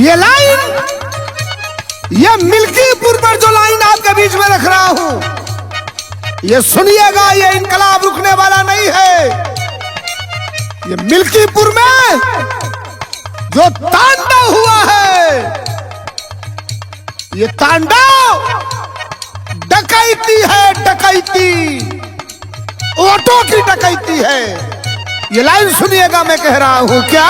ये लाइन, ये मिल्कीपुर पर जो लाइन आपके बीच में रख रहा हूं, ये सुनिएगा, ये इनकलाब रुकने वाला नहीं है। ये मिल्कीपुर में जो तांडव हुआ है, ये तांडव डकैती है, डकैती, ऑटो की डकैती है। ये लाइन सुनिएगा, मैं कह रहा हूं क्या?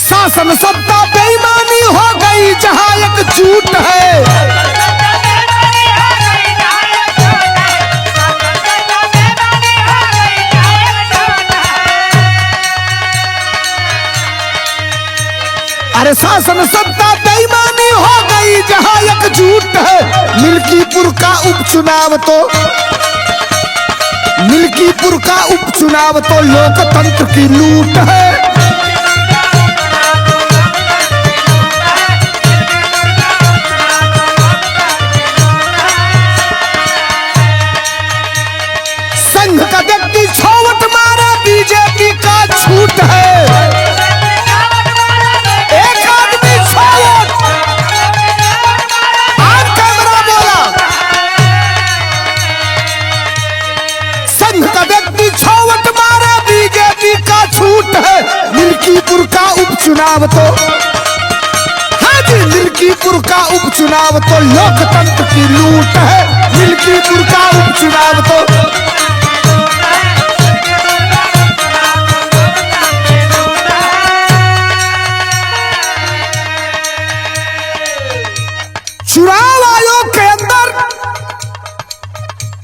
शासन सत्ता बेईमानी हो गई जहां एक झूठ है। अरे शासन सत्ता बेईमानी हो गई जहां एक झूठ है। मिल्कीपुर का उपचुनाव तो, मिल्कीपुर का उपचुनाव तो लोकतंत्र की लूट है। संघ का व्यक्ति छोवट मारे बीजेपी का छूट है। एक आदमी छोवट, आज कैमरा बोला, संघ का व्यक्ति छोवट मारे बीजेपी का छूट है। मिल्कीपुर का उपचुनाव तो, हाँ जी, मिल्कीपुर का उपचुनाव तो लोकतंत्र की लूट है। मिल्कीपुर का उपचुनाव तो चुनाव आयोग के अंदर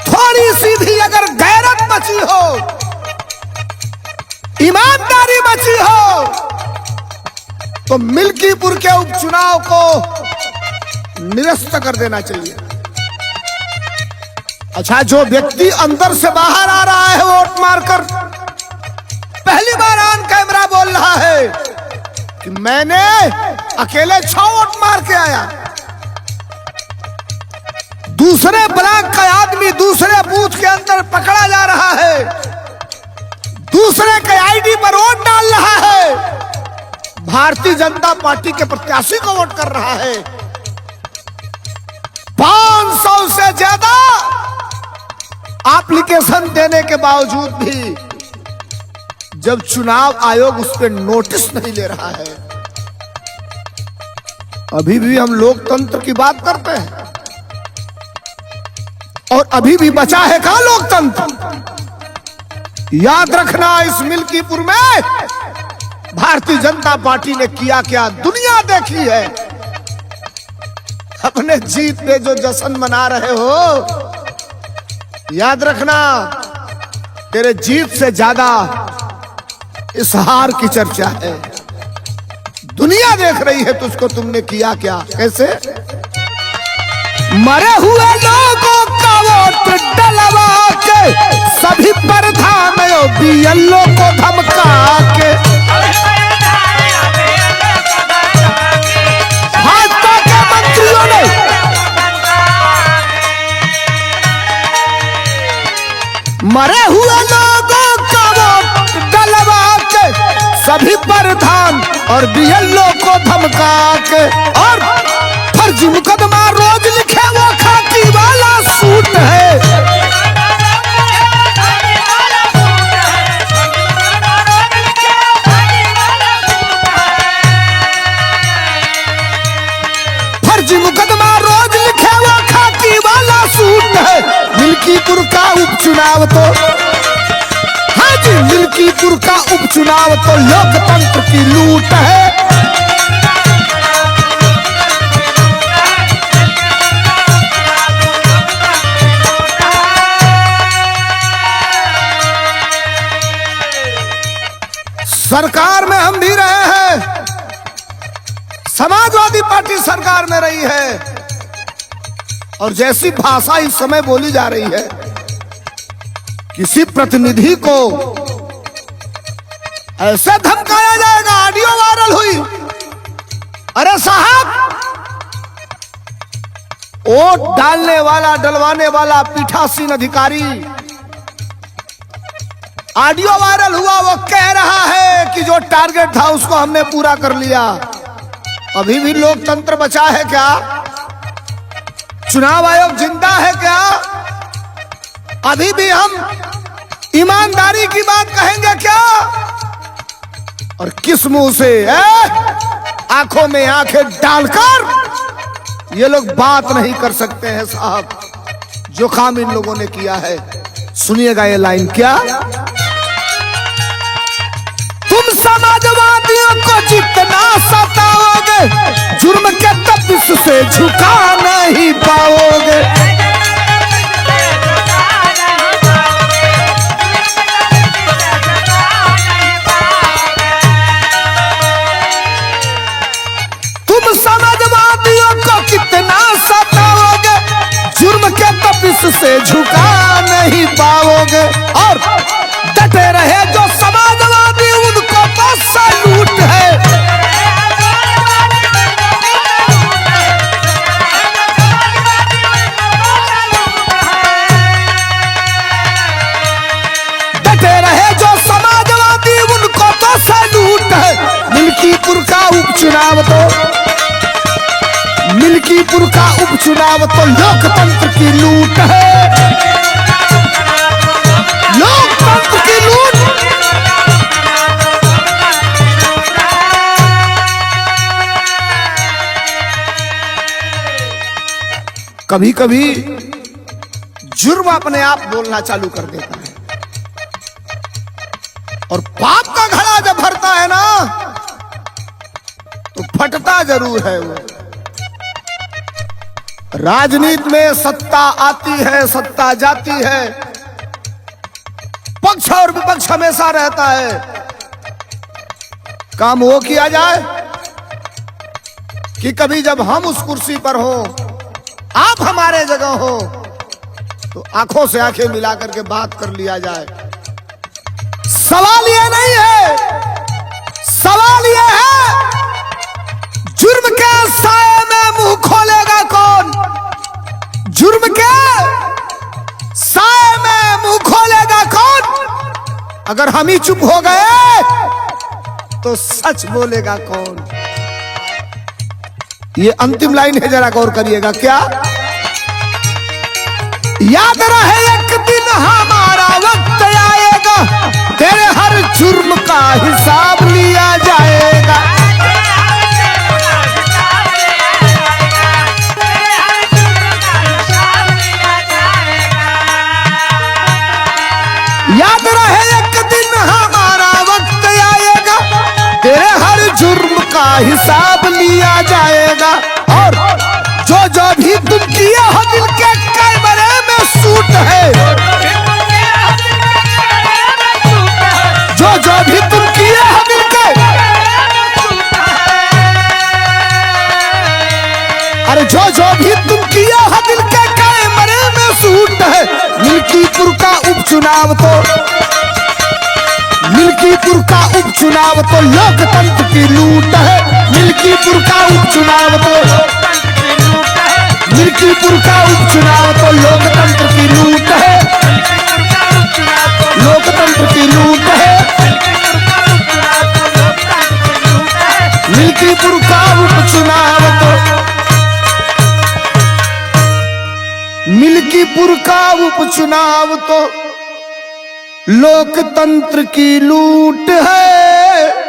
थोड़ी सी भी अगर गैरत बची हो, ईमानदारी बची हो, तो मिल्कीपुर के उपचुनाव को निरस्त कर देना चाहिए। अच्छा, जो व्यक्ति अंदर से बाहर आ रहा है वोट मारकर, पहली बार ऑन कैमरा बोल रहा है कि मैंने अकेले 6 वोट मार के आया, दूसरे ब्लॉक का आदमी दूसरे बूथ के अंदर पकड़ा जा रहा है, दूसरे के आईडी पर वोट डाल रहा है, भारतीय जनता पार्टी के प्रत्याशी को वोट कर रहा है। 500 से ज्यादा एप्लीकेशन देने के बावजूद भी जब चुनाव आयोग उस पर नोटिस नहीं ले रहा है, अभी भी हम लोकतंत्र की बात करते हैं और अभी भी बचा है कहां लोकतंत्र? याद रखना, इस मिल्कीपुर में भारतीय जनता पार्टी ने किया क्या दुनिया देखी है। अपने जीत पे जो जश्न मना रहे हो, याद रखना, तेरे जीत से ज्यादा इस हार की चर्चा है। दुनिया देख रही है तुझको, तुमने किया क्या, कैसे। मरे हुए लोगों का वोट डलवा के सभी प्रधान बीएलओ को धमका के, भाजपा के मंत्रियों ने मरे हुए लोगों का वोट डलवा के सभी प्रधान और बीएलओ को धमका के, और फर्जी मुकदमा रोज लिखे वो खाकी वाला सूट है। फर्जी मुकदमा रोज लिखे वो खाकी वाला सूट है। मिल्कीपुर का उपचुनाव तो, हाँ जी, मिल्कीपुर का उपचुनाव तो लोकतंत्र की लूट है। सरकार में हम भी रहे हैं, समाजवादी पार्टी सरकार में रही है, और जैसी भाषा इस समय बोली जा रही है, किसी प्रतिनिधि को ऐसे धमकाया जाएगा, ऑडियो वायरल हुई। अरे साहब, वोट डालने वाला, डलवाने वाला पीठासीन अधिकारी ऑडियो वायरल हुआ, वो कह रहा है कि जो टारगेट था उसको हमने पूरा कर लिया। अभी भी लोकतंत्र बचा है क्या? चुनाव आयोग जिंदा है क्या? अभी भी हम ईमानदारी की बात कहेंगे क्या? और किस मुंह से आंखों में आंखें डालकर ये लोग बात नहीं कर सकते हैं साहब। जो काम इन लोगों ने किया है, सुनिएगा ये लाइन क्या। तुम समाजवादियों को जितना सताओगे, जुर्म के तपिश से झुका नहीं पाओगे। तुम समाजवादियों को कितना सताओगे, जुर्म के तपिश से झुका नहीं पाओगे। और डटे रहे जो समाजवादी, उनको तो सैल्यूट है। डटे रहे जो समाजवादी, उनको तो सैल्यूट है। मिल्कीपुर का उपचुनाव तो मिल्कीपुर का उपचुनाव तो लोकतंत्र की लूट है। लोकतंत्र की लूट। कभी कभी जुर्म अपने आप बोलना चालू कर देता है, और पाप का घड़ा जब भरता है ना तो फटता जरूर है वो। राजनीति में सत्ता आती है, सत्ता जाती है, पक्ष और विपक्ष हमेशा रहता है। काम वो किया जाए कि कभी जब हम उस कुर्सी पर हो, आप हमारे जगह हो, तो आंखों से आंखें मिला करके बात कर लिया जाए। सवाल ये नहीं है, सवाल ये है जुर्म के साए में मुंह खोलेगा कौन? जुर्म के साए में मुंह खोलेगा कौन? अगर हम ही चुप हो गए तो सच बोलेगा कौन? ये अंतिम लाइन है, जरा गौर करिएगा क्या। याद रहे एक दिन हमारा वक्त आएगा, तेरे हर जुर्म का हिसाब लिया जाएगा। याद रहे एक दिन हमारा वक्त आएगा, तेरे हर जुर्म का हिसाब लिया जाएगा। और जो भी तुम किए हो दिल के कैमरे में शूट है, जो भी तुम किए हो दिल के, अरे जो भी तुम किए हो दिल के कैमरे में शूट है। मिल्कीपुर का उपचुनाव तो मिल्कीपुर का उपचुनाव तो लोकतंत्र की लूट है। मिल्कीपुर का उपचुनाव तो मिल्कीपुर का उपचुनाव तो लोकतंत्र की लूट है। लोकतंत्र की लूट है। मिल्कीपुर का उपचुनाव तो मिल्कीपुर का उपचुनाव तो लोकतंत्र की लूट है।